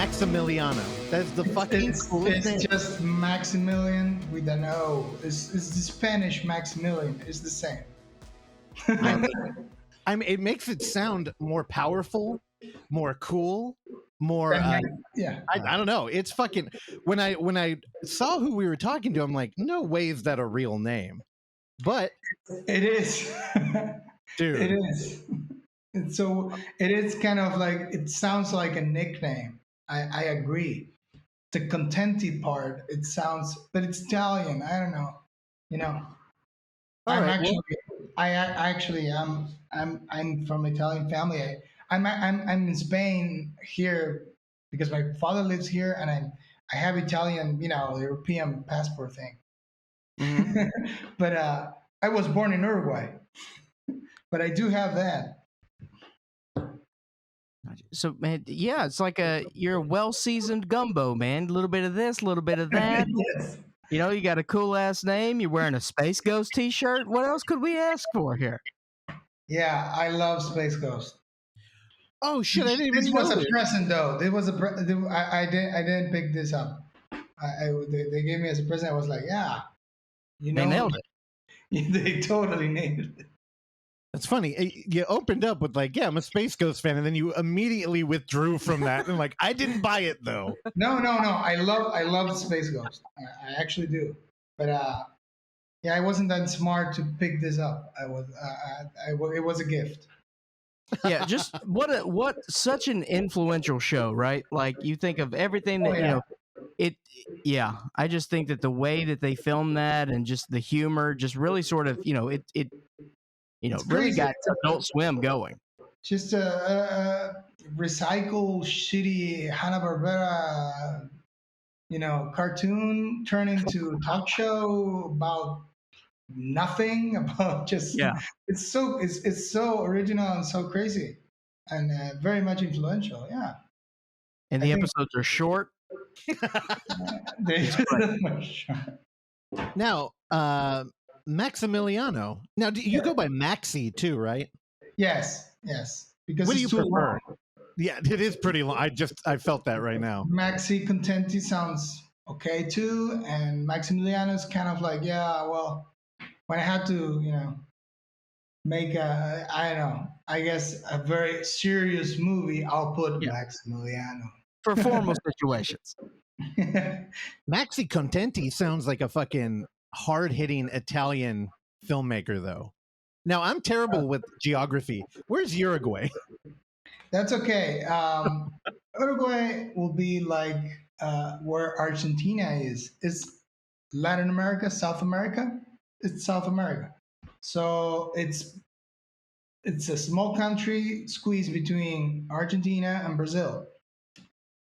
Maximiliano. That's the fucking coolest name. It's just Maximilian with an O. It's the Spanish Maximilian. It's the same. I mean, it makes it sound more powerful, more cool, more. Yeah. I don't know. It's fucking. When I saw who we were talking to, I'm like, no way is that a real name. But it is. dude, it is. And so it is kind of like, it sounds like a nickname. I agree. The Contenti part, it sounds, but it's Italian. I don't know. You know, All right, I'm from Italian family. I'm in Spain here because my father lives here, and I have Italian, European passport thing. Mm-hmm. But I was born in Uruguay, but I do have that. So, man, yeah, it's like you're a well-seasoned gumbo, man. A little bit of this, a little bit of that. Yes. You know, you got a cool-ass name. You're wearing a Space Ghost t-shirt. What else could we ask for here? Yeah, I love Space Ghost. Oh shit! I didn't even This know was a this. present though. It was I didn't pick this up. They gave me as a present. I was like, yeah, They nailed it. They totally nailed it. That's funny. You opened up with like, yeah, I'm a Space Ghost fan, and then you immediately withdrew from that and like, I didn't buy it though. No. I love Space Ghost. I actually do. But yeah, I wasn't that smart to pick this up. It was a gift. Yeah, just what such an influential show, right? Like you think of everything that yeah, I just think that the way that they filmed that and just the humor just really sort of, it really got Adult Swim going. Just a recycle shitty Hanna-Barbera, cartoon turned into a talk show about nothing, about just it's so original and so crazy and very much influential. Yeah. And the episodes are short. Now, Maximiliano. Now, do you go by Maxi too, right? Yes. Because what do you too prefer? Long. Yeah, it is pretty long. I felt that right now. Maxi Contenti sounds okay too, and Maximiliano is kind of like, yeah, well, when I had to, make I guess a very serious movie, I'll put Maximiliano. For formal situations. Maxi Contenti sounds like a fucking hard-hitting Italian filmmaker, though. Now, I'm terrible with geography. Where's Uruguay? That's okay. Uruguay will be like where Argentina is. It's Latin America, South America. It's South America. So it's a small country squeezed between Argentina and Brazil.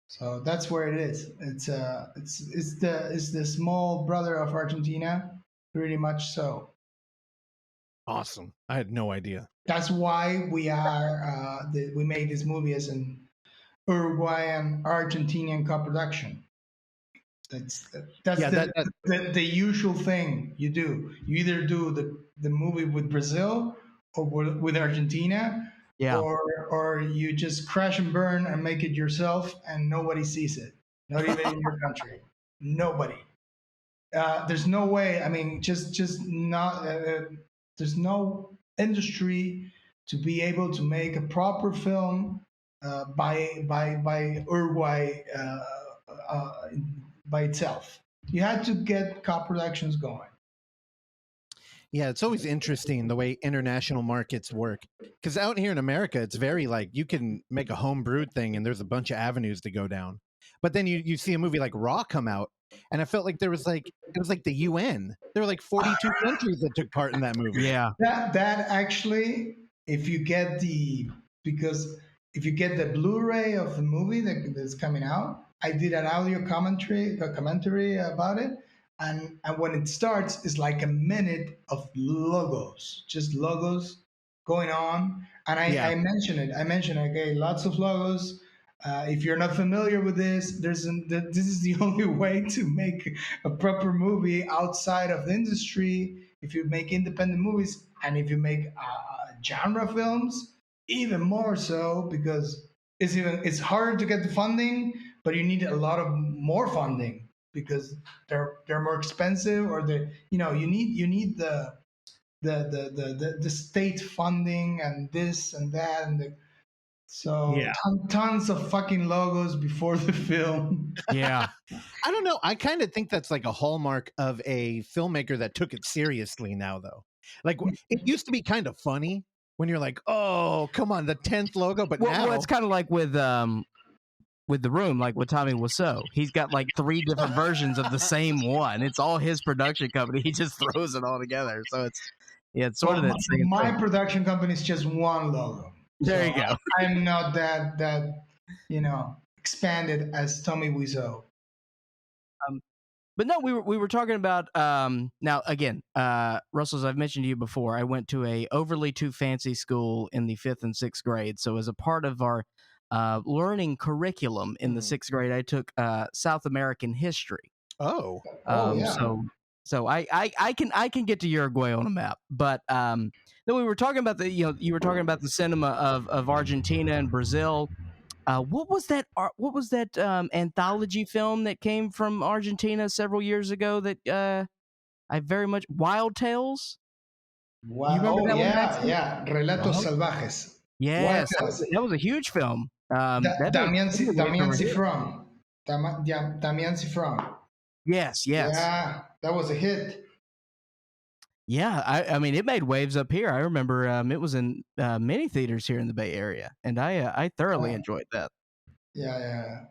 So that's where it is. It's the small brother of Argentina, pretty much so. Awesome. I had no idea. That's why we made this movie as an Uruguayan Argentinian co-production. That's the usual thing you do. You either do the movie with Brazil or with Argentina, or you just crash and burn and make it yourself, and nobody sees it, not even in your country. Nobody. There's no way. I mean, just not. There's no industry to be able to make a proper film by Uruguay by itself. You had to get co-productions going. Yeah, it's always interesting the way international markets work. Because out here in America, it's very like you can make a home brewed thing and there's a bunch of avenues to go down. But then you see a movie like Raw come out, and I felt like it was like the UN. There were like 42 countries that took part in that movie. Yeah. That actually, if you get the Blu-ray of the movie that's coming out, I did an audio commentary about it, and when it starts, it's like a minute of logos, just logos going on, and I mention it. I mention, okay, lots of logos. If you're not familiar with this, this is the only way to make a proper movie outside of the industry. If you make independent movies, and if you make genre films, even more so, because it's harder to get the funding, but you need a lot of more funding because they're more expensive, or you need the state funding and this and that so tons of fucking logos before the film. Yeah. I don't know. I kind of think that's like a hallmark of a filmmaker that took it seriously now, though. Like, it used to be kind of funny when you're like, oh, come on, the 10th logo. But now it's kind of like with The Room, like with Tommy Wiseau. He's got like 3 different versions of the same one. It's all his production company. He just throws it all together. So it's sort of that same my thing. production company is just one logo. There you go. I'm not that expanded as Tommy Wiseau. But no, we were talking about now again, Russell, as I've mentioned to you before, I went to a overly too fancy school in the 5th and 6th grade. So as a part of our learning curriculum in the 6th grade, I took South American history. Oh, yeah. So I can get to Uruguay on a map, but then we were talking about you were talking about the cinema of Argentina and Brazil. What was that? What was that anthology film that came from Argentina several years ago? That I very much Wild Tales. Wow! You remember that one, yeah. Relatos Salvajes. Yes, that was a huge film. Damian Cifrón. Damian Cifrón. Yes. Yeah, that was a hit. Yeah, I mean, it made waves up here. I remember it was in many theaters here in the Bay Area, and I thoroughly enjoyed that. Yeah.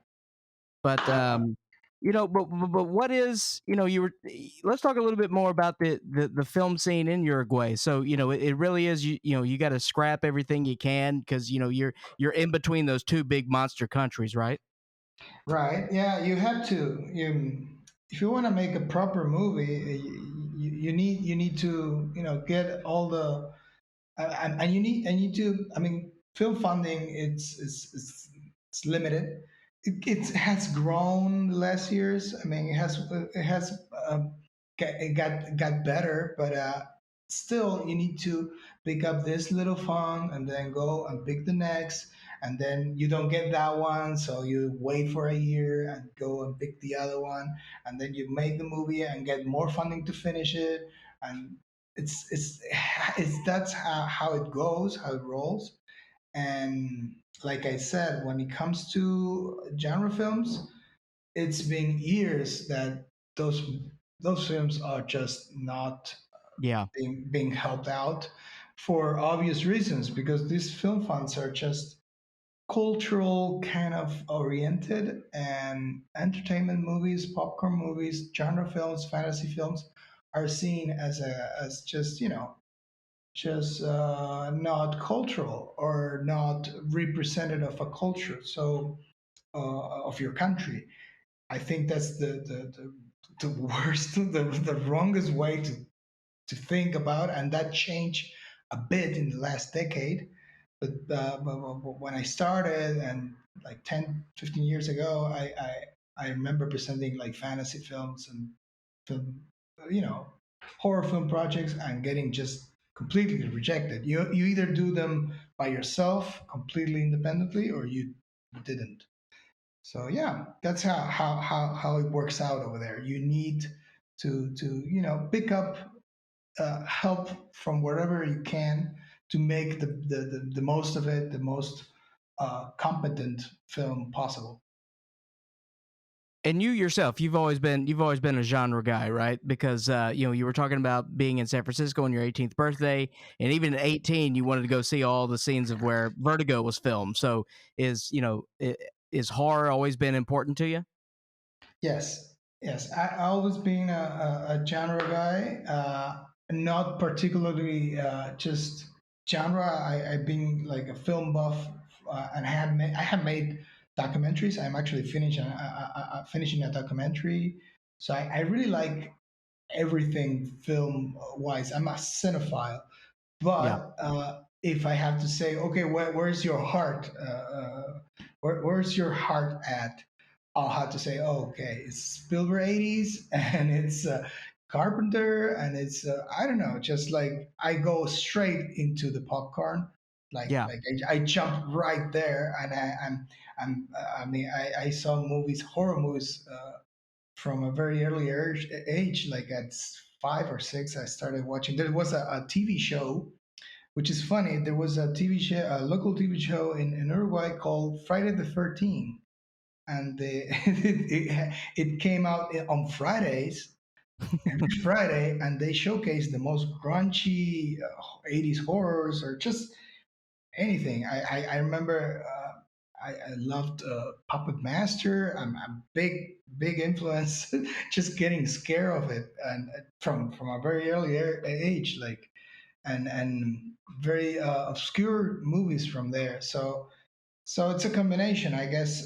But but what is let's talk a little bit more about the film scene in Uruguay. So it really is you got to scrap everything you can because you're in between those 2 big monster countries, right? Right. Yeah, you have to. If you want to make a proper movie, you need to get all the and you need to. I mean, film funding it's limited. It has grown the last years. I mean, it has got better, but still you need to pick up this little fund and then go and pick the next, and then you don't get that one, so you wait for a year and go and pick the other one, and then you make the movie and get more funding to finish it, and it's that's how it goes, how it rolls. And like I said, when it comes to genre films, it's been years that those films are just not being helped out for obvious reasons, because these film funds are just cultural kind of oriented, and entertainment movies, popcorn movies, genre films, fantasy films are seen as just just not cultural or not representative of a culture, so of your country. I think that's the worst, the wrongest way to think about, and that changed a bit in the last decade. But when I started, and like 10, 15 years ago, I remember presenting like fantasy films and film, horror film projects, and getting just completely rejected. You either do them by yourself, completely independently, or you didn't. So yeah, that's how it works out over there. You need to pick up help from wherever you can to make the most of it, the most competent film possible. And you yourself, you've always been a genre guy, right? Because you were talking about being in San Francisco on your 18th birthday, and even at 18, you wanted to go see all the scenes of where Vertigo was filmed. So is horror always been important to you? Yes. I always been a genre guy, not particularly just genre. I've been like a film buff, and I have made documentaries. I'm actually finishing a documentary, so I really like everything film wise. I'm a cinephile, but if I have to say, okay, where's your heart? Where's your heart at? I'll have to say, oh, okay, it's Spielberg 80s, and it's Carpenter, and it's I don't know, just like I go straight into the popcorn, Yeah. I jumped right there, and I mean, I saw movies, horror movies, from a very early age, like at 5 or 6. I started watching. There was a TV show, which is funny. There was a TV show, a local TV show in Uruguay called Friday the 13th, and it came out on Fridays, every Friday, and they showcased the most grungy 80s horrors or just anything. I remember I loved Puppet Master. I'm a big influence, just getting scared of it, and from a very early age, like and very obscure movies from there. So it's a combination, I guess.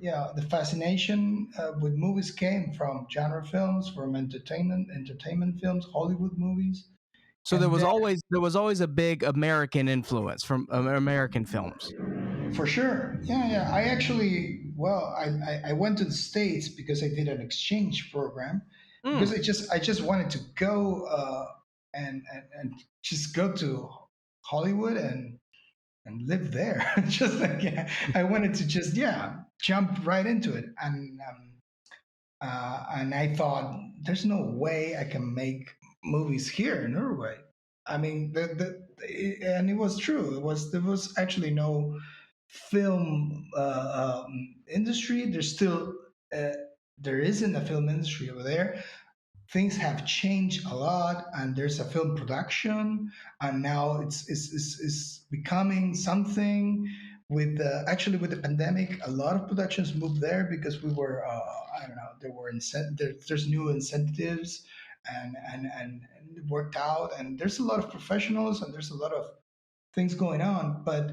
Yeah, the fascination with movies came from genre films, from entertainment films, Hollywood movies, So and then there was always a big American influence from American films. for sure, yeah. I actually, well, I went to the States because I did an exchange program because Mm. I just wanted to go and just go to Hollywood and live there. Just like, yeah, I wanted to just, yeah, jump right into it, and I thought there's no way I can make movies here in Uruguay. I mean, and it was true. There was actually no film industry. There's still uh, there isn't a film industry over there. Things have changed a lot, and there's a film production, and now it's becoming something. With actually with the pandemic, a lot of productions moved there because we were I don't know, there were there's new incentives, and it worked out, and there's a lot of professionals, and there's a lot of things going on. But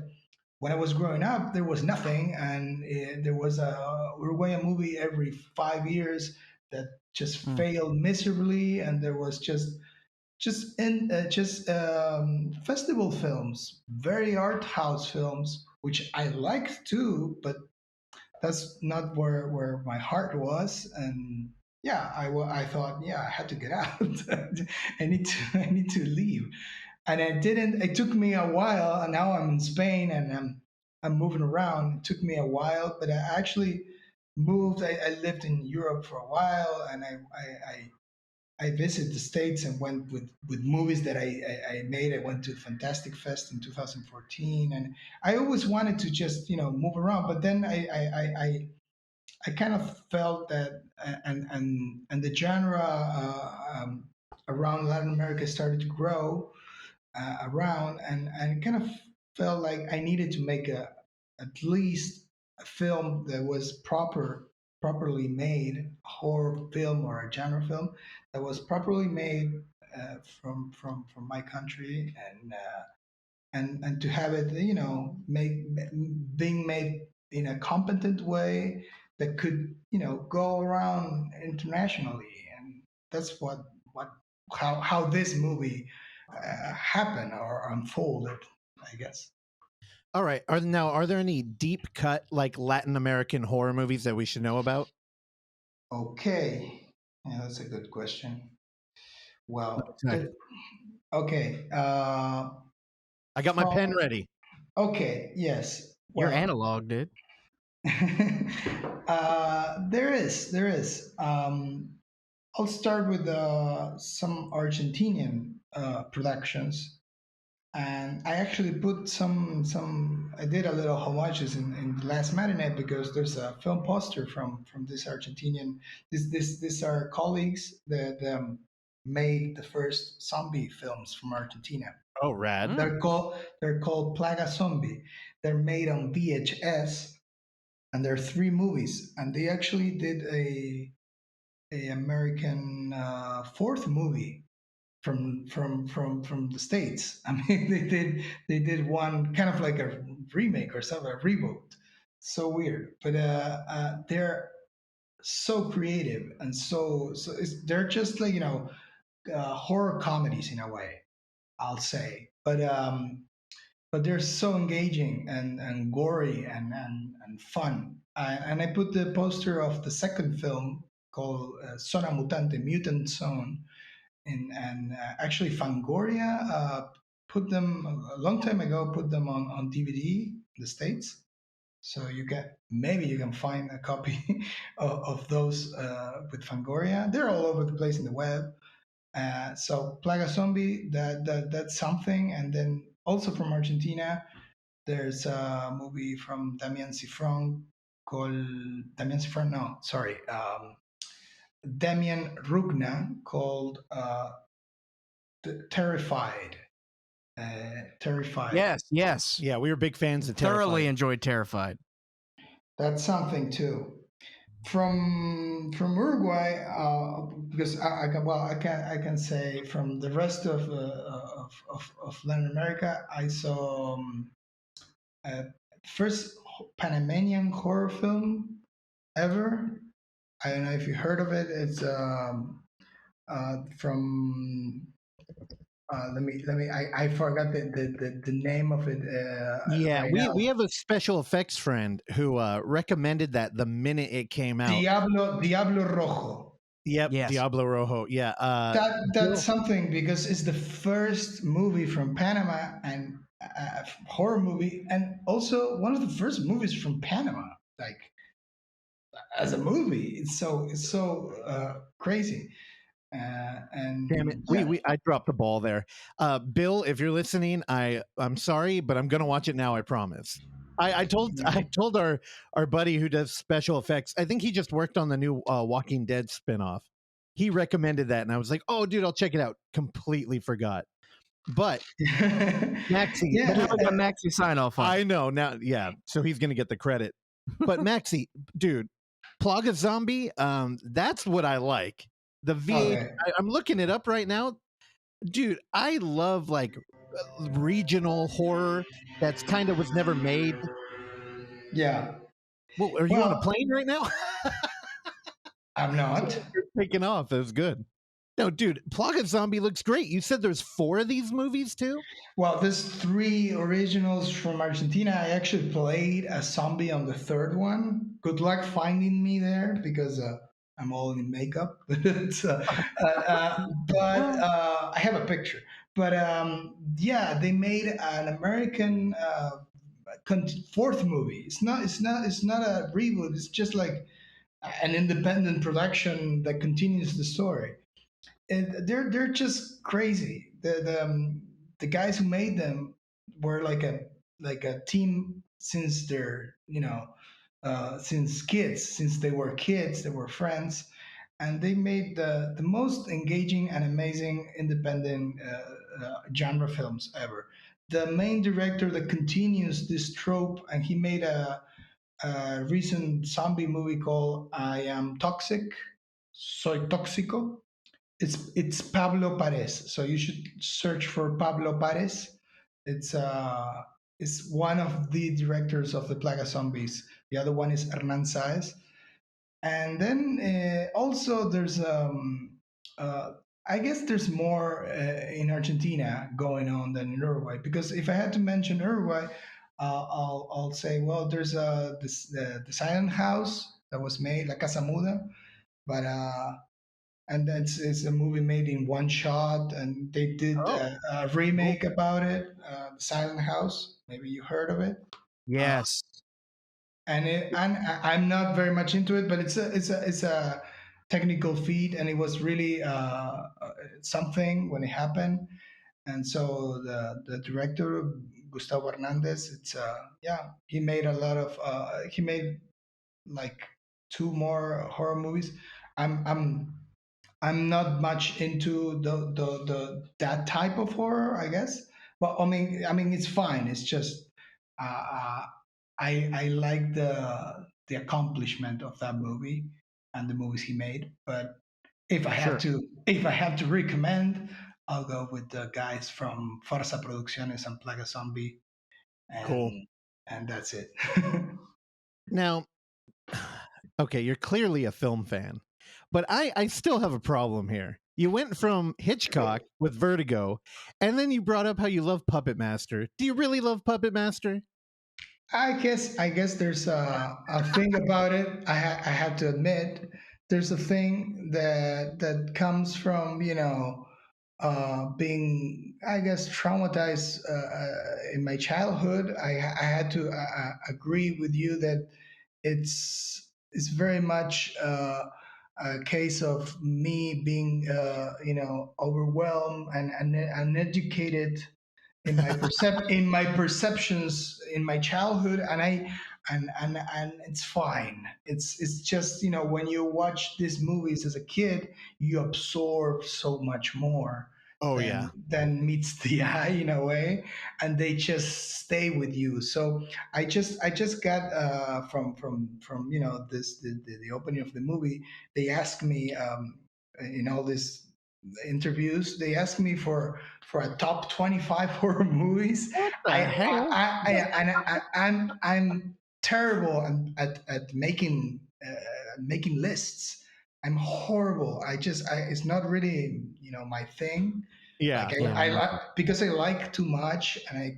when I was growing up, there was nothing, and there was a Uruguayan movie every 5 years that just Mm. failed miserably, and there was just festival films, very art house films, which I liked too, but that's not where my heart was, and yeah, I thought, yeah, I had to get out. I need to leave, and I didn't. It took me a while, and now I'm in Spain, and I'm moving around. It took me a while, but I actually moved. I lived in Europe for a while, and I visited the States and went with movies that I made. I went to Fantastic Fest in 2014, and I always wanted to just move around. But then I kind of felt that, and the genre around Latin America started to grow around, and kind of felt like I needed to make at least a film that was properly made, a horror film or a genre film that was properly made from my country, and to have it, being made in a competent way that could go around internationally. And that's what how this movie happened or unfolded, I guess. All right. Are there any deep cut like Latin American horror movies that we should know about? Okay, yeah, that's a good question. Well, Okay. okay, I got my pen from ready. okay, yes. You're Well, analog, dude. there is. I'll start with some Argentinian productions, and I actually put some. I did a little homages in the Last Matinee because there's a film poster from this Argentinian. These are colleagues that made the first zombie films from Argentina. Oh, rad. Mm. They're called Plaga Zombie. They're made on VHS, and there are three movies, and they actually did a American fourth movie from the States. I mean, they did one kind of like a remake or something, a reboot. So weird, but they're so creative, and they're just like horror comedies in a way, I'll say. But they're so engaging and gory and fun. And I put the poster of the second film called Zona Mutante, Mutant Zone, and actually Fangoria put them a long time ago. Put them on DVD in the States, so maybe you can find a copy of those with Fangoria. They're all over the place in the web. So Plaga Zombie, that's something. And then also from Argentina, there's a movie from Damian Cifron called Damian Cifron. No, sorry, Damian Rugna called Terrified. Terrified. Yes. Yeah, we were big fans of Thoroughly Terrified. enjoyed Terrified. That's something too. From Uruguay, because I can say from the rest of Latin America, I saw first Panamanian horror film ever. I don't know if you heard of it. It's from I forgot the name of it. Yeah, Right we now. we have a special effects friend who recommended that the minute it came out. Diablo Rojo. Yep, Yes. Diablo Rojo. Yeah, That's something because it's the first movie from Panama and horror movie, and also one of the first movies from Panama. Like as a movie, it's so crazy. And damn it, yeah. I dropped the ball there. Bill, if you're listening, I'm sorry, but I'm gonna watch it now. I promise. I told our buddy who does special effects. I think he just worked on the new Walking Dead spinoff. He recommended that, and I was like, "Oh, dude, I'll check it out." Completely forgot. But Maxi, Yeah. Now we got Maxi sign off on. I know now. Yeah, so he's gonna get the credit. But Maxi, dude, Plaga Zombie, that's what I like. The VH, Okay. I'm looking it up right now, dude. I love like regional horror that's kind of was never made. Yeah. Well, are you on a plane right now? I'm not. You're taking off. That was good. No, dude, Plaga Zombie looks great. You said there's 4 of these movies too? Well, there's 3 originals from Argentina. I actually played a zombie on the 3rd one. Good luck finding me there because I'm all in makeup. But I have a picture. But yeah, they made an American 4th movie. It's not a reboot. It's just like an independent production that continues the story. And they're just crazy. The guys who made them were like a team since they're since they were kids, they were friends, and they made the most engaging and amazing independent genre films ever. The main director that continues this trope, and he made a recent zombie movie called I Am Toxic, Soy Tóxico. It's Pablo Pares. So you should search for Pablo Pares. It's one of the directors of the Plaga Zombies. The other one is Hernan Saez. And then also there's uh, I guess there's more in Argentina going on than in Uruguay, because if I had to mention Uruguay, I'll say, well, there's the Silent House that was made, La Casa Muda, but and it's a movie made in one shot, and they did a remake about it, Silent House. Maybe you heard of it. Yes. And I'm not very much into it, but it's a technical feat, and it was really something when it happened. And so the director Gustavo Hernandez, it's yeah, he made a lot of he made like 2 more horror movies. I'm not much into the that type of horror, I guess. But I mean, it's fine. It's just uh, I like the accomplishment of that movie and the movies he made. But if I have to recommend, I'll go with the guys from Forza Producciones and Plaga Zombie, and Cool. and that's it. Now, okay, you're clearly a film fan, but I still have a problem here. You went from Hitchcock with Vertigo, and then you brought up how you love Puppet Master. Do you really love Puppet Master? I guess there's a thing about it. I have to admit, there's a thing that comes from being, I guess, traumatized in my childhood, I had to agree with you that it's very much a case of me being, overwhelmed and uneducated in my perceptions in my childhood, and it's fine. It's just, when you watch these movies as a kid, you absorb so much more Oh yeah. than meets the eye in a way, and they just stay with you. So I just got from this the opening of the movie. They asked me, in all these interviews, they asked me for a top 25 horror movies. What the I, hell? I'm terrible at making lists. I'm horrible. It's not really, my thing. Like Yeah. I like, because I like too much, and I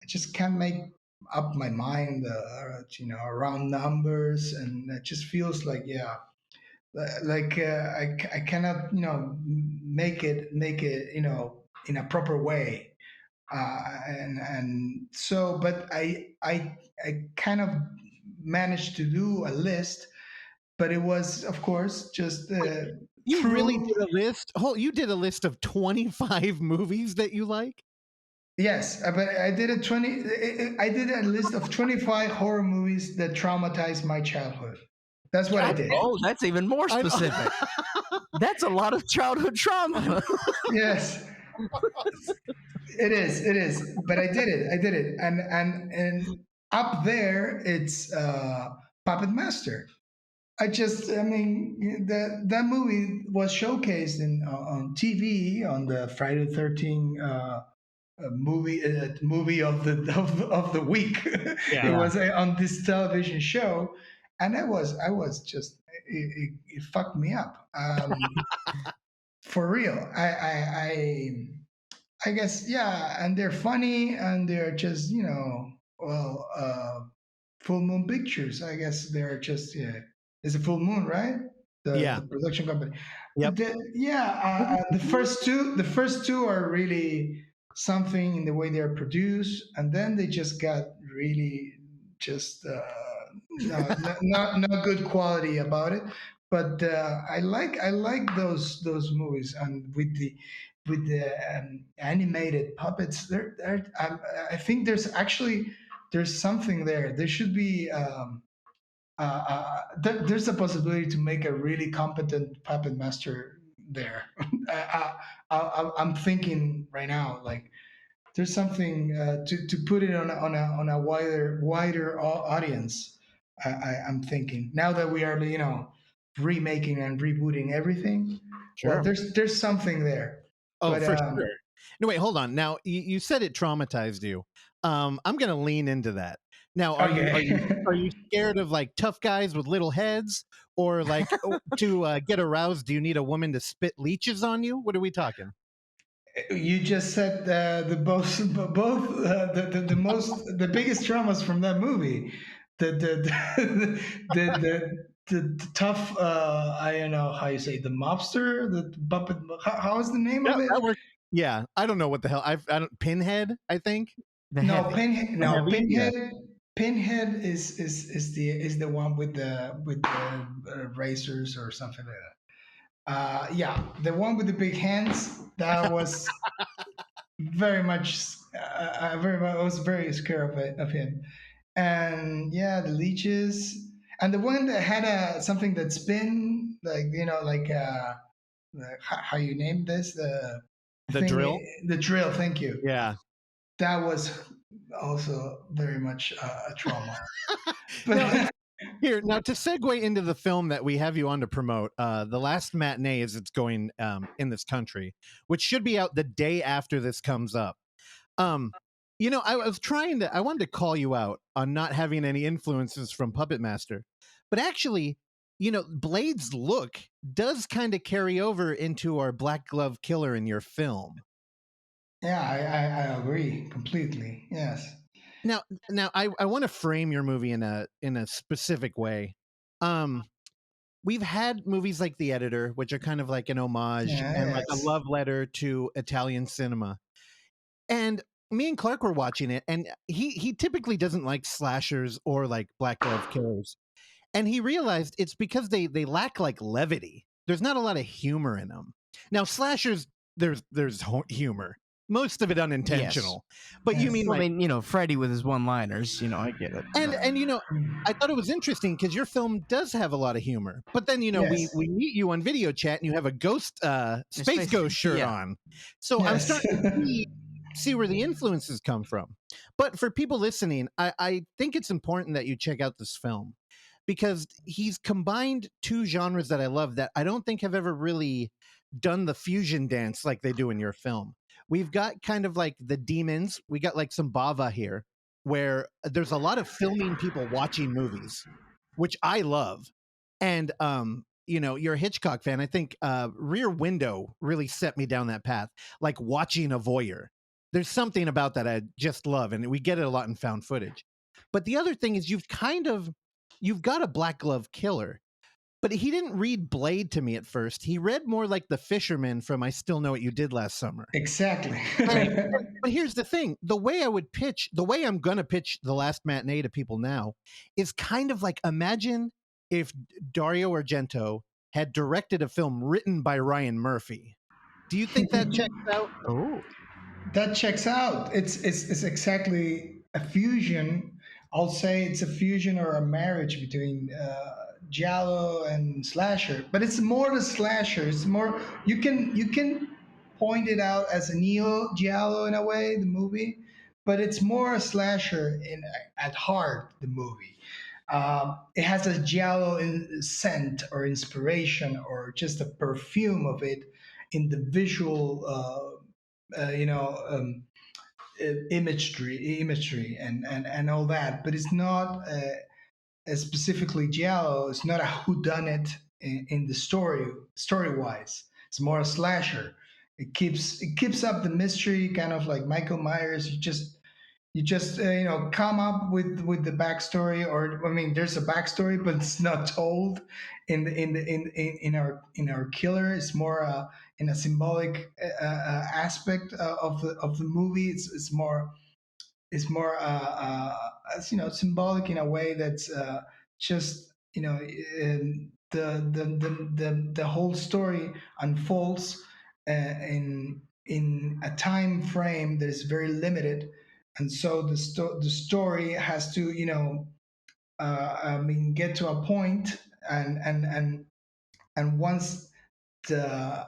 just can't make up my mind, around numbers, and it just feels like, yeah, like I cannot, make it, in a proper way. And so, but I kind of managed to do a list, but it was, of course, just You really through. did a list? Oh, you did a list of 25 movies that you like? Yes, but I did I did a list of 25 horror movies that traumatized my childhood. That's what I did. Oh, that's even more I- specific. That's a lot of childhood trauma. Yes, it is, but I did it, and up there it's Puppet Master. I mean, that movie was showcased on TV on the Friday the 13th movie of the week. It Yeah. was on this television show, and I was just, it fucked me up, for real. I guess, yeah, and they're funny, and they're just, well, Full Moon Pictures. I guess they're just, yeah. It's a Full Moon, right? The Yeah. production company. Yep. The first two are really something in the way they're produced, and then they just got really just, no, not good quality about it. But I like those movies, and with the animated puppets. I think there's something there. There should be. There's a possibility to make a really competent puppet master there. I'm thinking right now, like, there's something, to put it on a wider audience. I'm thinking now that we are, remaking and rebooting everything. Well, Sure. there's something there, Oh, but for sure. No, wait, hold on. Now, you said it traumatized you. I'm gonna lean into that. Now, are you okay. scared of like tough guys with little heads, or like to get aroused? Do you need a woman to spit leeches on you? What are we talking? You just said both the biggest traumas from that movie. The tough, I don't know how you say it, the mobster, the puppet. How is the name Yeah, of it? that works. Yeah, I don't know what the hell. I don't. Pinhead, I think. The No, heavy. Pinhead. The No, heavy. Yeah. Pinhead is the one with the razors or something like that. Yeah, the one with the big hands. That was very much. I was very scared of him. And yeah, the leeches, and the one that had something that spin, like, like, how you name this, the The drill. the drill. Thank you. Yeah. That was also very much a trauma. Now, But here, now to segue into the film that we have you on to promote, The Last Matinee, as it's going in this country, which should be out the day after this comes up. Um, I wanted to call you out on not having any influences from Puppet Master, but actually, Blade's look does kind of carry over into our Black Glove Killer in your film. yeah, I agree completely. Yes. Now, I want to frame your movie in a specific way. Um, we've had movies like The Editor, which are kind of like an homage and like a love letter to Italian cinema. And me and Clark were watching it, and he typically doesn't like slashers or like black glove killers. And he realized it's because they lack like levity. There's not a lot of humor in them. Now slashers, there's humor, most of it unintentional. Yes. But you mean, well, like, I mean, Freddy with his one-liners, I get it. And I thought it was interesting because your film does have a lot of humor. But then we meet you on video chat and you have a ghost space ghost shirt on. So I'm starting to see where the influences come from. But for people listening, I think it's important that you check out this film, because he's combined two genres that I love that I don't think have ever really done the fusion dance like they do in your film. We've got kind of like the demons. We got like some Bava here, where there's a lot of filming people watching movies, which I love. And, you're a Hitchcock fan. I think Rear Window really set me down that path, like watching a voyeur. There's something about that I just love, and we get it a lot in found footage. But the other thing is you've got a black glove killer, but he didn't read Blade to me at first. He read more like The Fisherman from I Still Know What You Did Last Summer. Exactly. But here's the thing. The way I'm going to pitch The Last Matinee to people now is kind of like, imagine if Dario Argento had directed a film written by Ryan Murphy. Do you think that checks out? Oh, that checks out. It's exactly a fusion. I'll say it's a fusion or a marriage between giallo and slasher, but it's more the slasher. It's more, you can point it out as a neo giallo in a way, the movie, but it's more a slasher at heart, the movie. It has a giallo scent or inspiration or just a perfume of it in the visual imagery and all that, but it's not specifically giallo. It's not a whodunit in the story wise. It's more a slasher. It keeps up the mystery, kind of like Michael Myers. You just come up with the backstory, or I mean, there's a backstory, but it's not told in our killer. It's more in a symbolic aspect of the movie. It's more symbolic in a way that's just the whole story unfolds in a time frame that is very limited, and so the story has to get to a point, and once the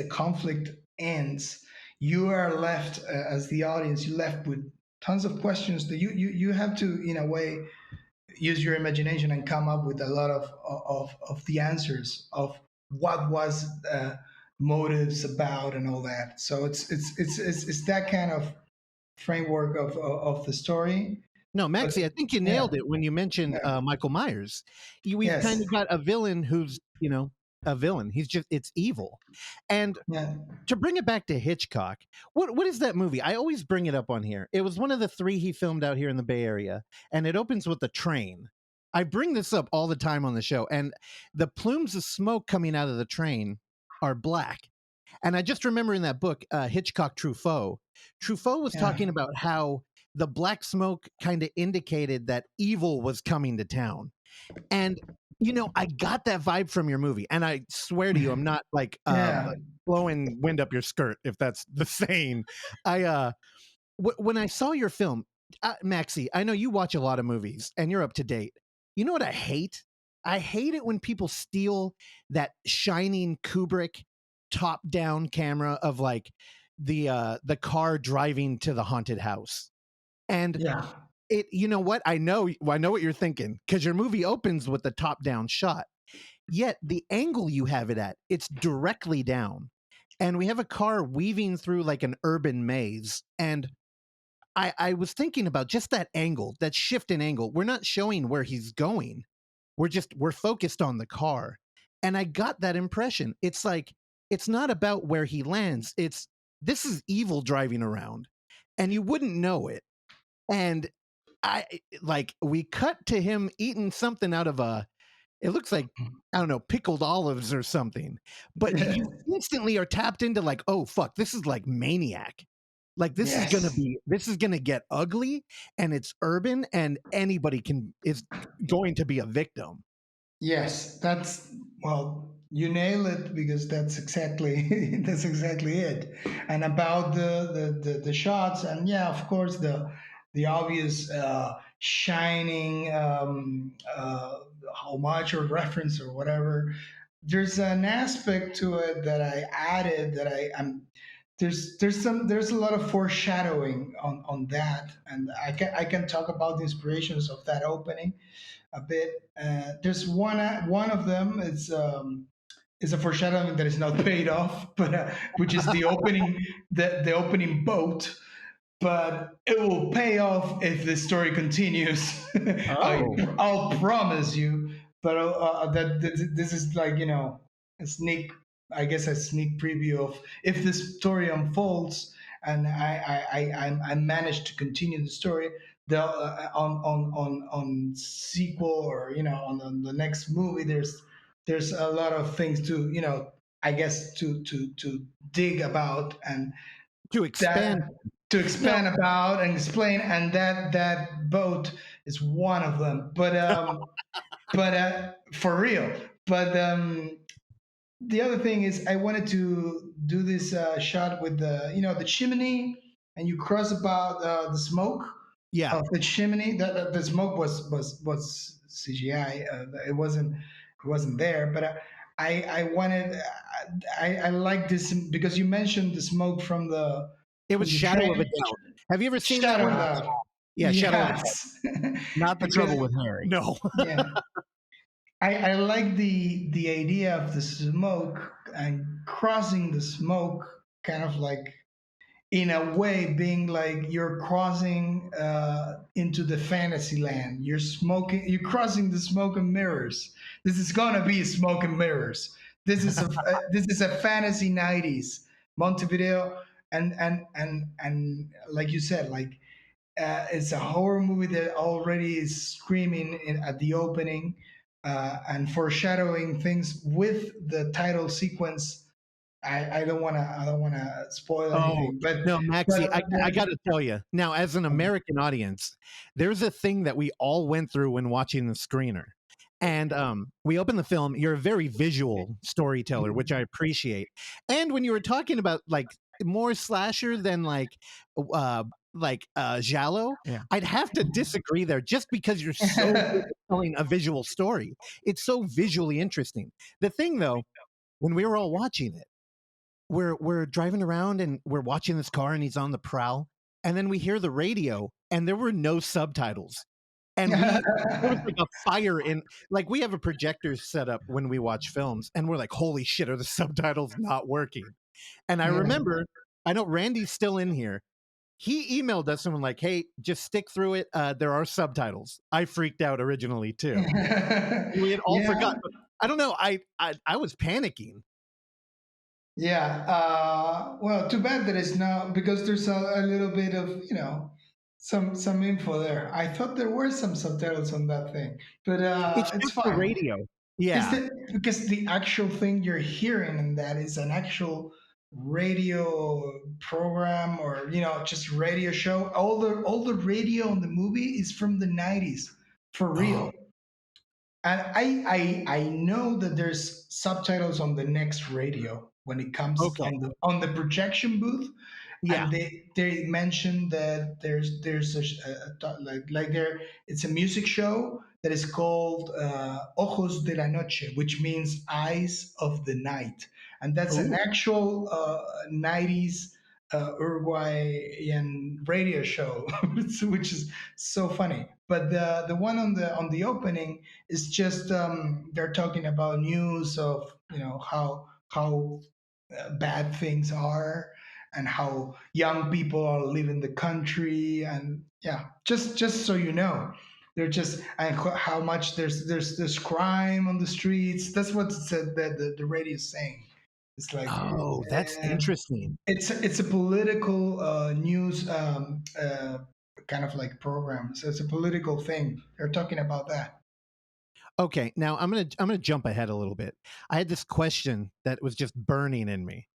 conflict ends, you are left as the audience, you're left with tons of questions that you have to, in a way, use your imagination and come up with a lot of the answers of what was motives about and all that. So it's that kind of framework of the story. No, Maxi, I think you nailed it when you mentioned Michael Myers. We've kind of got a villain who's, a villain. It's evil. And to bring it back to Hitchcock, what is that movie? I always bring it up on here. It was one of the 3 he filmed out here in the Bay Area, and it opens with a train. I bring this up all the time on the show, and the plumes of smoke coming out of the train are black. And I just remember in that book, Hitchcock Truffaut was talking about how the black smoke kind of indicated that evil was coming to town. And I got that vibe from your movie, and I swear to you, I'm not like blowing wind up your skirt, if that's the saying. When I saw your film, Maxi, I know you watch a lot of movies and you're up to date. You know what I hate? I hate it when people steal that shining Kubrick top-down camera of like the car driving to the haunted house. And you know what? I know what you're thinking, because your movie opens with the top-down shot. Yet the angle you have it at, it's directly down. And we have a car weaving through like an urban maze. And I was thinking about just that angle, that shift in angle. We're not showing where he's going. We're focused on the car. And I got that impression. It's like, it's not about where he lands. This is evil driving around, and you wouldn't know it. And we cut to him eating something out of a It looks like, I don't know, pickled olives or something. But you instantly are tapped into like, oh fuck, this is like Maniac. Like this is gonna get ugly, and it's urban, and anybody is going to be a victim. Yes, well, you nail it, because that's exactly that's exactly it. And about the shots, and yeah, of course, the obvious shining homage or reference or whatever. There's an aspect to it that I added that I'm there's a lot of foreshadowing on that, and I can talk about the inspirations of that opening a bit. There's one of them is a foreshadowing that is not paid off, but which is the opening the opening boat. But it will pay off if the story continues. Oh. I'll promise you. But this is like, a sneak, I guess, a sneak preview of if this story unfolds, and I managed to continue the story. The on sequel, or on the next movie, there's a lot of things to, I guess, to dig about, and To expand. about and explain, and that boat is one of them. But for real. But the other thing is, I wanted to do this shot with the chimney, and you cross about the smoke Yeah. of the chimney. The smoke was CGI. It wasn't there, but I wanted. I like this because you mentioned the smoke from the It was from the Shadow of a train. Doubt. Have you ever seen that Shadow one? of Doubt. Yeah, Shadow of a Doubt. Yes. Not the Because trouble with Harry. No. yeah, I like the idea of the smoke and crossing the smoke, kind of like, in a way, being like you're crossing into the fantasy land. You're crossing the smoke and mirrors. This is gonna be smoke and mirrors. This is a fantasy '90s Montevideo, and like you said, like, it's a horror movie that already is screaming at the opening, and foreshadowing things with the title sequence. I don't want to. I don't want to spoil Oh, anything, but no, Maxi, I got to tell you now, as an American audience, there's a thing that we all went through when watching the screener. And we open the film. You're a very visual storyteller, which I appreciate. And when you were talking about like more slasher than giallo, Yeah. I'd have to disagree there, just because you're so good at telling a visual story. It's so visually interesting. The thing, though, when we were all watching it, we're driving around and we're watching this car, and he's on the prowl, and then we hear the radio, and there were no subtitles. And there was like a fire in, like, we have a projector set up when we watch films, and we're like, holy shit, are the subtitles not working? And I remember, I know Randy's still in here. He emailed us and was like, hey, just stick through it. There are subtitles. I freaked out originally too. We had all forgotten. I don't know. I was panicking. Yeah. Well, too bad that it's not, because there's a little bit of, some info there. I thought there were some subtitles on that thing, but It's it's just the fine. radio. Yeah. Because the actual thing you're hearing in that is an actual radio program, or just radio show. All the radio in the movie is from the '90s, for real. And I know that there's subtitles on the next radio when it comes Okay. on the projection booth. Yeah. And they mentioned that there's like there it's a music show that is called Ojos de la Noche, which means eyes of the night, and that's an actual '90s Uruguayan radio show, which is so funny. But the one on the opening is just they're talking about news of how bad things are, and how young people are leaving the country, and yeah, just so you know, they're just, and how much there's crime on the streets. That's what it said that the radio is saying. It's like, Oh, that's interesting. it's a political news kind of like program. So it's a political thing. They're talking about that. Okay, now I'm gonna jump ahead a little bit. I had this question that was just burning in me.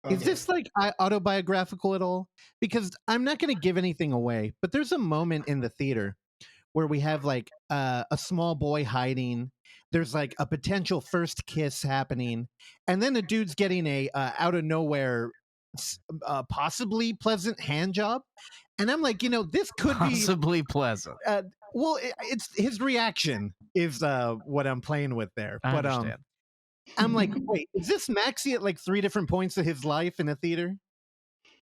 Is Okay. this like autobiographical at all? Because I'm not going to give anything away, but there's a moment in the theater where we have like a small boy hiding. There's like a potential first kiss happening, and then a dude's getting a out of nowhere, possibly pleasant hand job. And I'm like, this could be Possibly pleasant. well, it's his reaction is what I'm playing with there. I But understand. I'm like, wait, is this Maxi at like 3 different points of his life in a theater?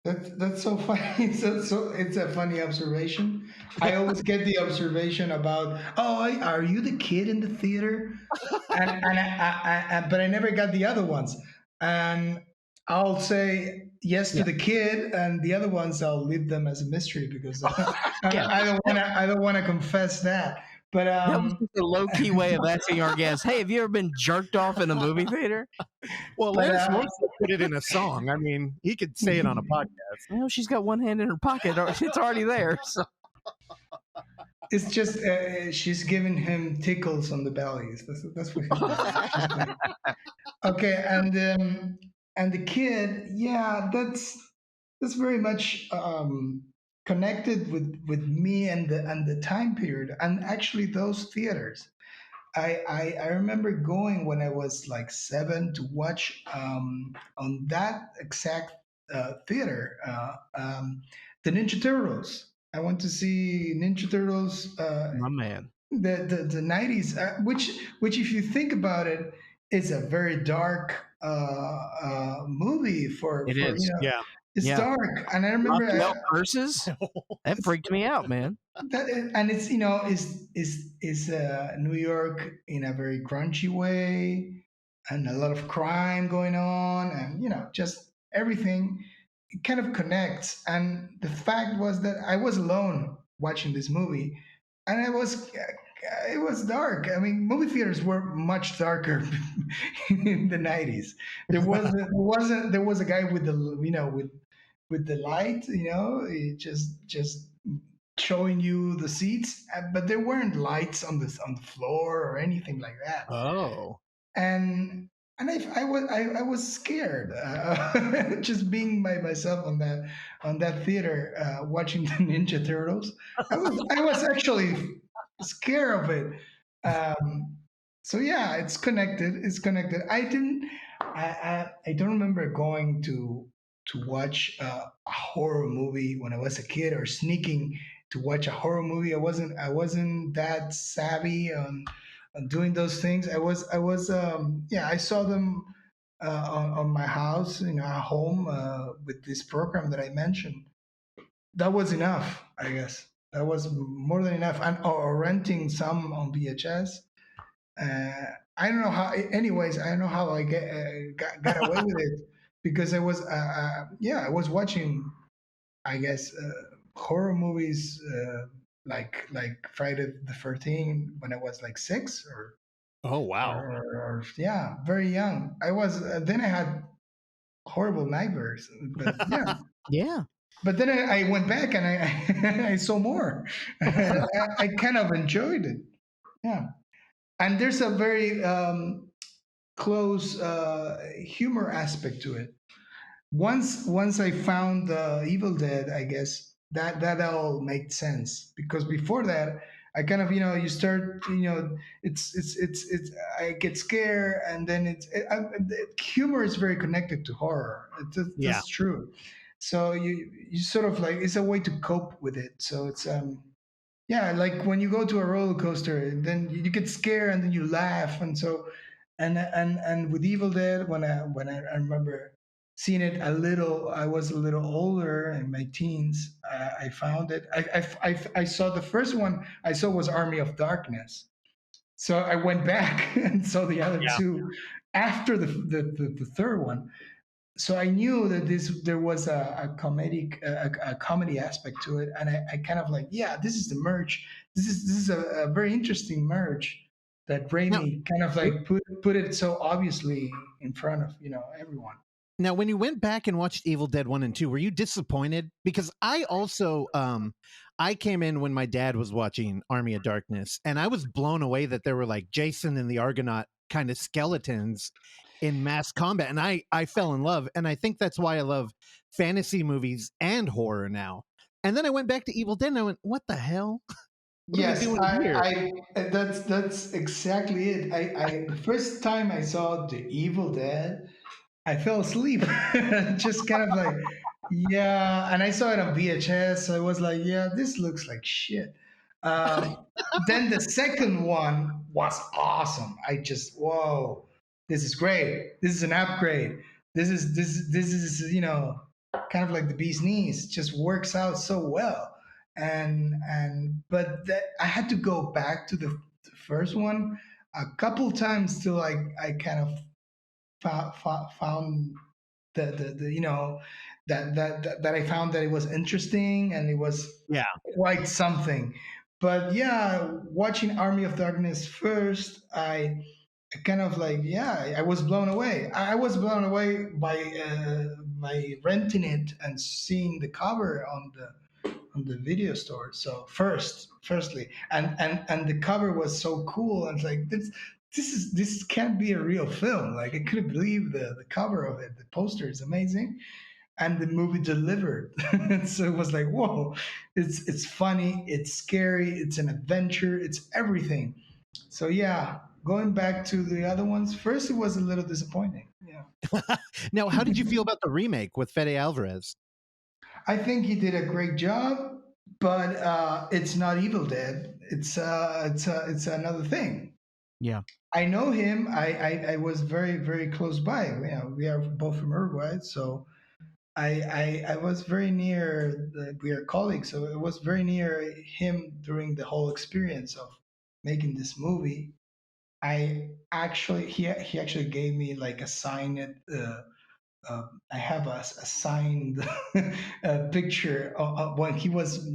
That's so funny. It's a funny observation. I always get the observation about, oh, are you the kid in the theater? But I never got the other ones. And I'll say yes to the kid, and the other ones I'll leave them as a mystery because I don't want to confess that. But That was just a low key way of asking our guests, "Hey, have you ever been jerked off in a movie theater?" Well, But, Lance wants to put it in a song. I mean, he could say it on a podcast. Well, she's got one hand in her pocket; it's already there. So. it's just she's giving him tickles on the bellies. That's what he's doing. Okay, and the kid, yeah, that's very much connected with me and the time period, and actually those theaters. I remember going when I was like 7 to watch on that exact theater the Ninja Turtles. I went to see Ninja Turtles. My man. The 90s, which if you think about it, is a very dark movie It is. Yeah. It's Yeah. dark, and I remember Raphael curses. That freaked me out, man. and it's is New York in a very grungy way, and a lot of crime going on, and just everything kind of connects. And the fact was that I was alone watching this movie, and it was dark. I mean, movie theaters were much darker in the 90s. There was a guy with the with the light, it just showing you the seats, but there weren't lights on the floor or anything like that. Oh. And I was scared just being by myself on that theater watching the Ninja Turtles. I was actually scared of it. So yeah, it's connected. It's connected. I don't remember going to watch a horror movie when I was a kid, or sneaking to watch a horror movie. I wasn't that savvy on doing those things. Yeah, I saw them on my house, at home, with this program that I mentioned. That was enough, I guess. That was more than enough. And or renting some on VHS. I don't know how. Anyways, I don't know how I got away with it, because I was watching, I guess, horror movies, like Friday the 13th when I was like 6, Oh, wow. or yeah, very young. I was then I had horrible nightmares, but yeah. Yeah. But then I went back and I saw more. I kind of enjoyed it. Yeah, and there's a very close humor aspect to it. Once I found the Evil Dead, I guess that all made sense, because before that I kind of, you start, it's I get scared, and then humor is very connected to horror. That's true. So you sort of like, it's a way to cope with it. So it's yeah, like when you go to a roller coaster, then you get scared and then you laugh, and so and with Evil Dead, I remember seeing it a little, I was a little older in my teens. I found it. I saw the first one I saw was Army of Darkness, so I went back and saw the other two after the third one. So I knew that there was a comedy aspect to it, and I kind of like, yeah, this is the merge. This is a very interesting merge that Raimi kind of like put it so obviously in front of everyone. Now, when you went back and watched Evil Dead 1 and 2, were you disappointed? Because I also, I came in when my dad was watching Army of Darkness, and I was blown away that there were like Jason and the Argonaut kind of skeletons in mass combat. And I fell in love. And I think that's why I love fantasy movies and horror now. And then I went back to Evil Dead and I went, what the hell? What are we doing here? That's exactly it. I the first time I saw the Evil Dead, I fell asleep. Just kind of like, yeah. And I saw it on VHS. So I was like, yeah, this looks like shit. Um, then the second one was awesome. I just, whoa, this is great. This is an upgrade. This is kind of like the bee's knees. Just works out so well. But I had to go back to the first one a couple times till I kind of found the that I found that it was interesting and it was Yeah. quite something. But yeah, watching Army of Darkness first, I kind of like, yeah, I was blown away. I was blown away by renting it and seeing the cover on the video store. So firstly, and the cover was so cool. And it's like this can't be a real film. Like I couldn't believe the cover of it. The poster is amazing, and the movie delivered. So it was like, whoa, it's funny, it's scary, it's an adventure, it's everything. So yeah, going back to the other ones, first it was a little disappointing. Yeah. Now, how did you feel about the remake with Fede Alvarez? I think he did a great job, but it's not Evil Dead. It's another thing. Yeah. I know him. I was very close by. We are both from Uruguay, so I was very near. We are colleagues, so it was very near him during the whole experience of making this movie. He actually gave me like a signed. I have a signed picture when he was,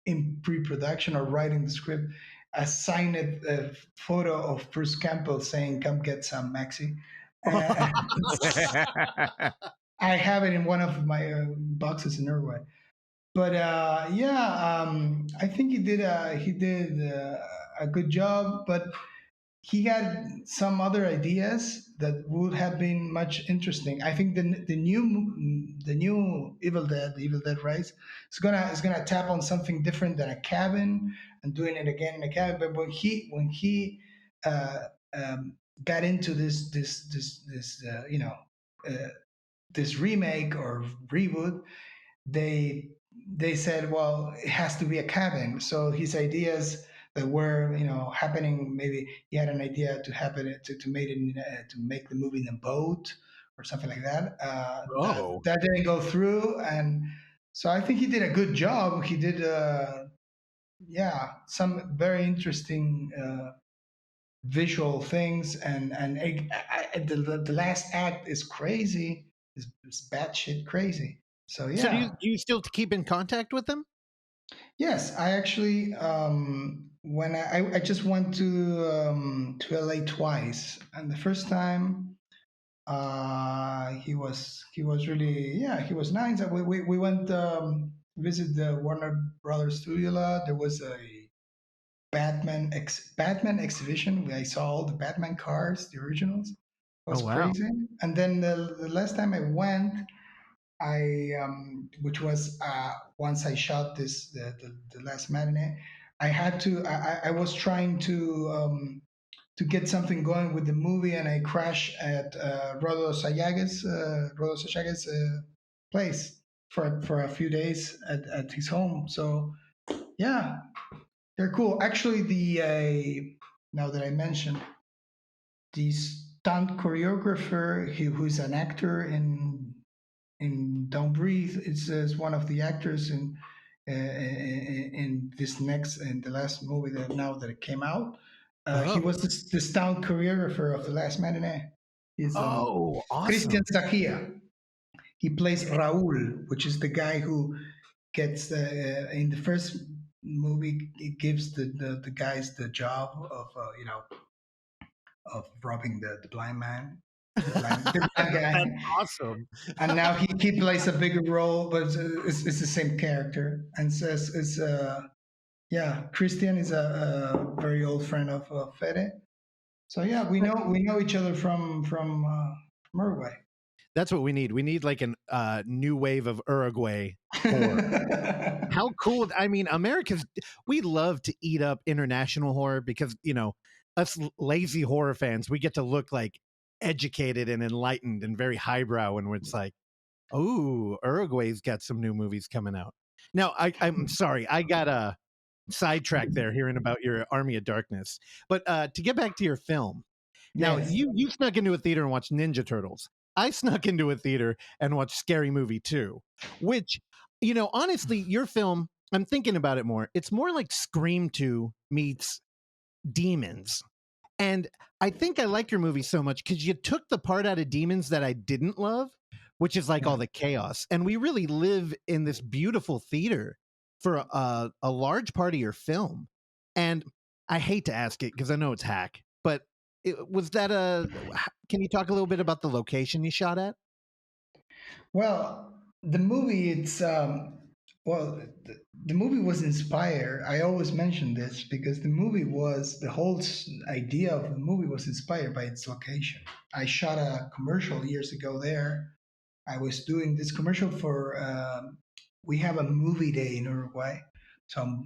in pre-production or writing the script. A signed photo of Bruce Campbell saying, "Come get some, Maxi." Uh, I have it in one of my boxes in Uruguay. But yeah, I think he did a good job. But he had some other ideas that would have been much interesting. I think the new Evil Dead Rise, is gonna tap on something different than a cabin and doing it again in a cabin. But when he uh, got into uh, this remake or reboot, they they said, well, it has to be a cabin. So his ideas that were happening, maybe he had an idea to happen to make it to make the movie in a boat or something like that. Oh. That didn't go through, and so I think he did a good job. He did, yeah, some very interesting visual things, and the last act is crazy. Is batshit crazy. So So yeah. do you still keep in contact with them? Yes, I actually when I just went to LA twice, and the first time he was really, yeah, he was nice. We went visit the Warner Brothers studio lot. There was a Batman exhibition. I saw all the Batman cars, the originals. It Oh was wow. crazy. And then the last time I went, which was once I shot the last matinee, I had to. I was trying to get something going with the movie, and I crashed at Rodo Sayaga's place for a few days at his home. So yeah, they're cool. Actually, the now that I mentioned, the stunt choreographer, who's an actor in Don't Breathe. It's one of the actors in the last movie that it came out. He Oh. was the stunt choreographer of the Last Matinee. He's Oh, Christian awesome. Zachia. He plays Raul, which is the guy who gets in the first movie. It gives the guys the job of of robbing the blind man. the bad guy. That's awesome. And now he plays a bigger role, but it's the same character. And says it's yeah, Christian is a very old friend of Fede. So yeah, we know each other from Uruguay. That's what we need. We need like a new wave of Uruguay horror. How cool! I mean, we love to eat up international horror because us lazy horror fans, we get to look like educated and enlightened and very highbrow, and it's like, oh, Uruguay's got some new movies coming out. Now, I'm sorry, I got a sidetrack there hearing about your Army of Darkness, but to get back to your film. Now, Yes. you snuck into a theater and watched Ninja Turtles. I snuck into a theater and watched Scary Movie 2, which, honestly, your film, I'm thinking about it more. It's more like Scream 2 meets Demons. And I think I like your movie so much because you took the part out of Demons that I didn't love, which is like all the chaos. And we really live in this beautiful theater for a large part of your film. And I hate to ask it because I know it's hack, but was that can you talk a little bit about the location you shot at? Well, the movie it's well the movie was inspired. I always mention this because the whole idea of the movie was inspired by its location. I shot a commercial years ago there. I was doing this commercial for we have a movie day in Uruguay. So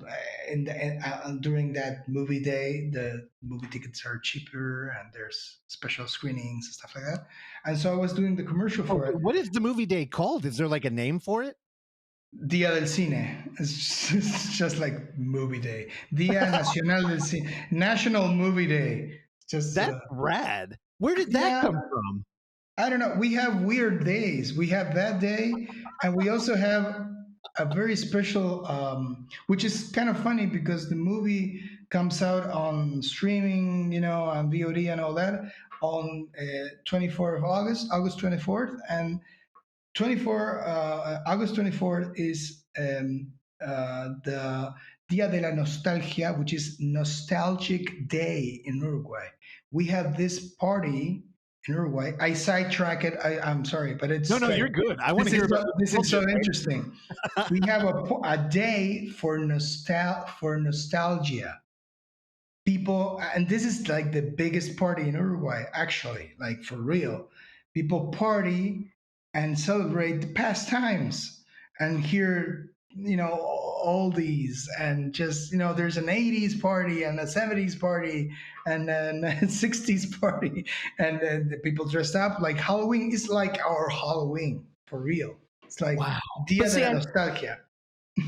during that movie day, the movie tickets are cheaper and there's special screenings and stuff like that. And so I was doing the commercial for it. What is the movie day called? Is there like a name for it? Dia del Cine. It's just like movie day. Dia Nacional del Cine. National Movie Day. Just That's rad. Where did that come from? I don't know. We have weird days. We have that day, and we also have a very special, which is kind of funny because the movie comes out on streaming, on VOD and all that, on 24th of August 24th, and August 24th is the Dia de la Nostalgia, which is Nostalgic Day in Uruguay. We have this party in Uruguay. I sidetrack it. I'm sorry, but it's no. You're good. I want to hear about this. Is so interesting. We have a day for nostalgia. People, and this is like the biggest party in Uruguay, actually, like for real. People party and celebrate the past times and hear oldies and just there's an 80s party and a 70s party and then a 60s party and then the people dressed up like Halloween is like our Halloween for real. It's like Dia de la Nostalgia.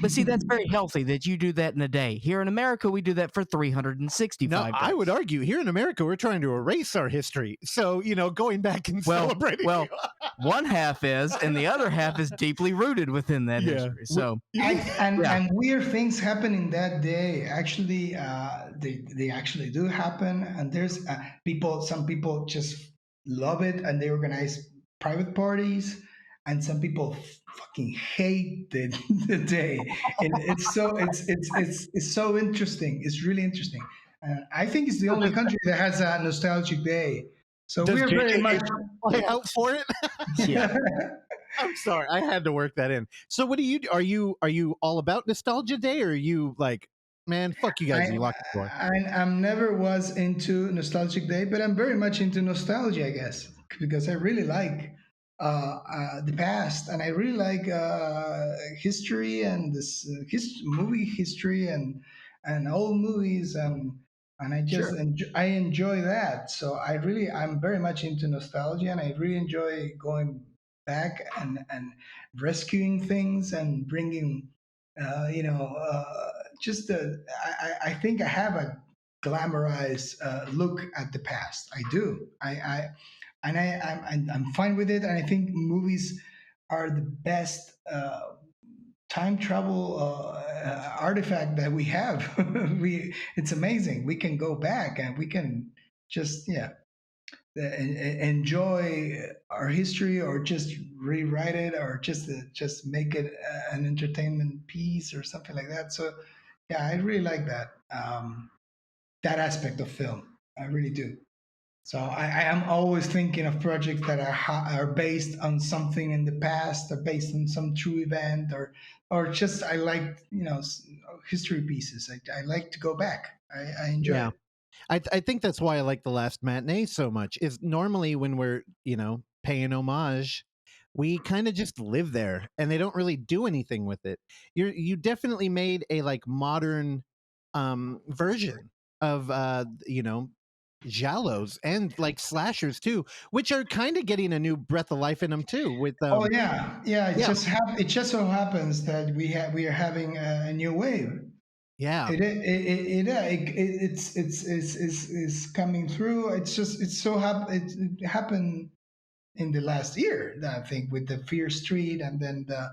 But see, that's very healthy that you do that in a day. Here in America, we do that for 365 days. I would argue here in America, we're trying to erase our history. So, going back and celebrating. Well, one half is, and the other half is deeply rooted within that history. So, and weird things happen in that day. Actually, they actually do happen. And there's some people just love it and they organize private parties. And some people fucking hate the day, and it's so interesting. It's really interesting, and I think it's the only country that has a nostalgic day. So we're very much out for it. Yeah, I'm sorry, I had to work that in. So, what do you? Are you all about Nostalgia Day, or are you like, man, fuck you guys, you lock the door? I'm never was into Nostalgic Day, but I'm very much into nostalgia, I guess, because I really like. The past, and I really like history and this movie history and old movies and I just I enjoy that. So I'm very much into nostalgia, and I really enjoy going back and rescuing things and bringing just I think I have a glamorized look at the past. I do. I'm fine with it, and I think movies are the best time travel artifact that we have. It's amazing. We can go back and we can just enjoy our history, or just rewrite it, or just make it an entertainment piece or something like that. So yeah, I really like that that aspect of film. I really do. So I am always thinking of projects that are based on something in the past, or based on some true event, or just I like history pieces. I like to go back. I enjoy Yeah. it. I think that's why I like The Last Matinee so much. Is normally when we're, paying homage, we kind of just live there and they don't really do anything with it. You definitely made a like modern version of giallos and like slashers too, which are kind of getting a new breath of life in them too with Oh yeah, yeah. yeah, It just so happens that we are having a new wave. yeah. It's coming through. It's so it happened in the last year, I think, with the Fear Street, and then the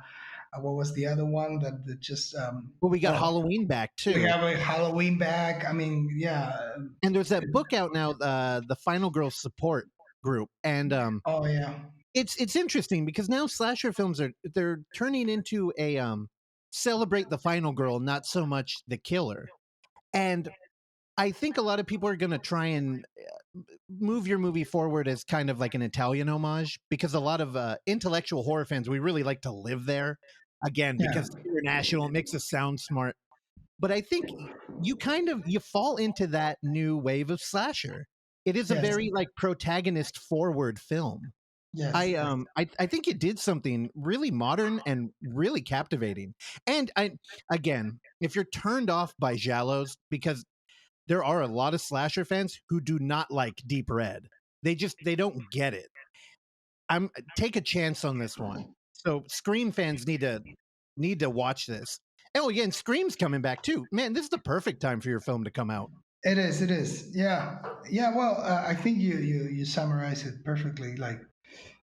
what was the other one that just Well, we got well, Halloween back we too. have a Halloween back. I mean, yeah. And there's that book out now, the Final Girl Support Group. And Oh yeah, it's interesting because now slasher films they're turning into a celebrate the final girl, not so much the killer. And I think a lot of people are going to try and move your movie forward as kind of like an Italian homage, because a lot of intellectual horror fans, we really like to live there again yeah, because it's international, it makes us sound smart. But I think you kind of you fall into that new wave of slasher. It is a yes, very like protagonist forward film. yes, I think it did something really modern and really captivating. And I again, if you're turned off by giallos, because there are a lot of slasher fans who do not like Deep Red. They don't get it. I'm take a chance on this one. So Scream fans need to watch this. Oh yeah, and Scream's coming back too. Man, this is the perfect time for your film to come out. it is. It is. Yeah, yeah. Well, I think you summarize it perfectly. Like,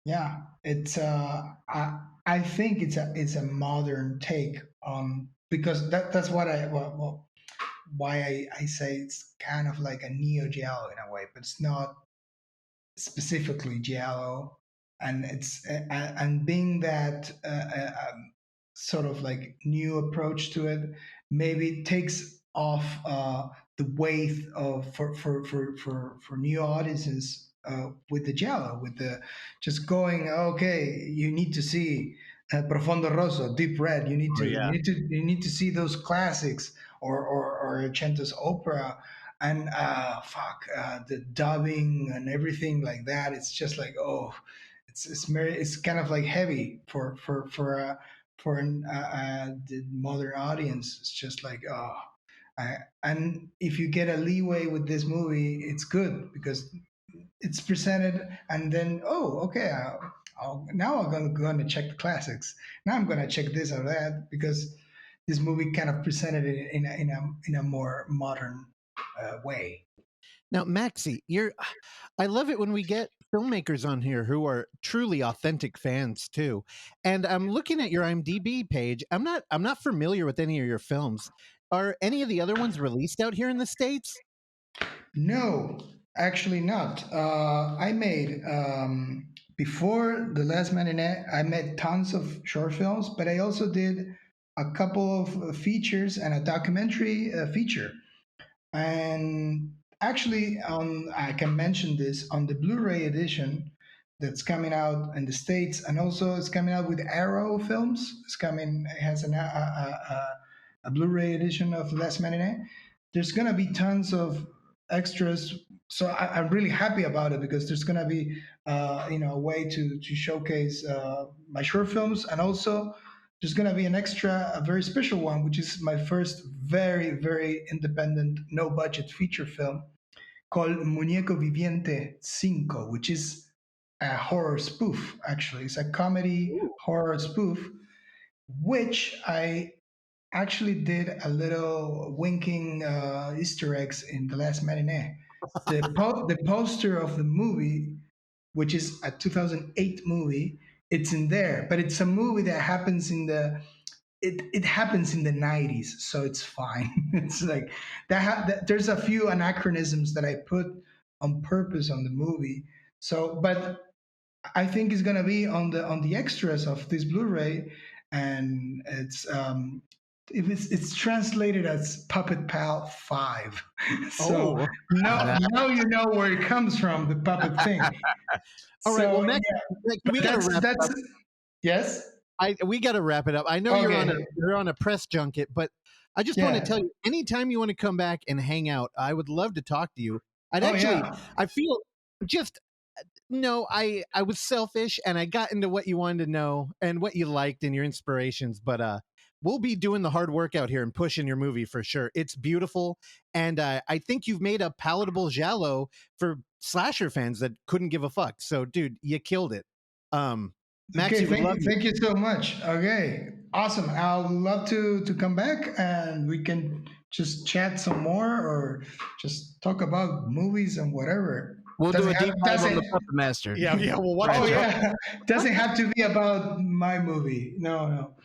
yeah, it's I think it's a modern take on, because that's what why I say it's kind of like a neo giallo in a way, but it's not specifically giallo, and it's and being that sort of like new approach to it, maybe it takes off the weight of for new audiences with the giallo, with the just going, okay, you need to see Profondo Rosso, Deep Red. Oh yeah. You need to see those classics, or Cento's opera, and the dubbing and everything like that. It's just like, oh, it's kind of like heavy for the modern audience. It's just like, oh. And if you get a leeway with this movie, it's good because it's presented, and then, oh, okay, now I'm gonna check the classics. Now I'm gonna check this or that, because this movie kind of presented it in a more modern way. Now, Maxi, I love it when we get filmmakers on here who are truly authentic fans too. And I'm looking at your IMDb page. I'm not familiar with any of your films. Are any of the other ones released out here in the States? No, actually not. I made before the Last Matinee, I made tons of short films, but I also did a couple of features and a documentary feature. And actually, I can mention this on the Blu-ray edition that's coming out in the States, and also it's coming out with Arrow Films. It has a Blu-ray edition of Last Matinee. There's gonna be tons of extras, so I'm really happy about it, because there's gonna be a way to showcase my short films, and also there's gonna be an extra, a very special one, which is my first very independent, no budget feature film called Muñeco Viviente 5, which is a horror spoof. Actually, it's a comedy Ooh. horror spoof, which I actually did a little winking Easter eggs in the Last Matinee. The poster of the movie, which is a 2008 movie, it's in there, but it's a movie that happens in the it happens in the 90s, so it's fine. It's like there's a few anachronisms that I put on purpose on the movie. So, but I think it's gonna be on the extras of this Blu-ray, and it's if it's translated as Puppet Pal 5. So now you know where it comes from, the puppet thing. All right, well, Max, we got to wrap up. Yes? We got to wrap it up. I know you're on a press junket, but I just want to tell you, anytime you want to come back and hang out, I would love to talk to you. I feel just, no, I was selfish and I got into what you wanted to know and what you liked and your inspirations, but we'll be doing the hard work out here and pushing your movie for sure. It's beautiful. And I think you've made a palatable giallo for slasher fans that couldn't give a fuck. So, dude, you killed it. Maxi, thank you so much. Okay, awesome. I'll love to come back and we can just chat some more or just talk about movies and whatever. We'll do a deep dive on the Puppet Master. Yeah. Well, doesn't have to be about my movie. No.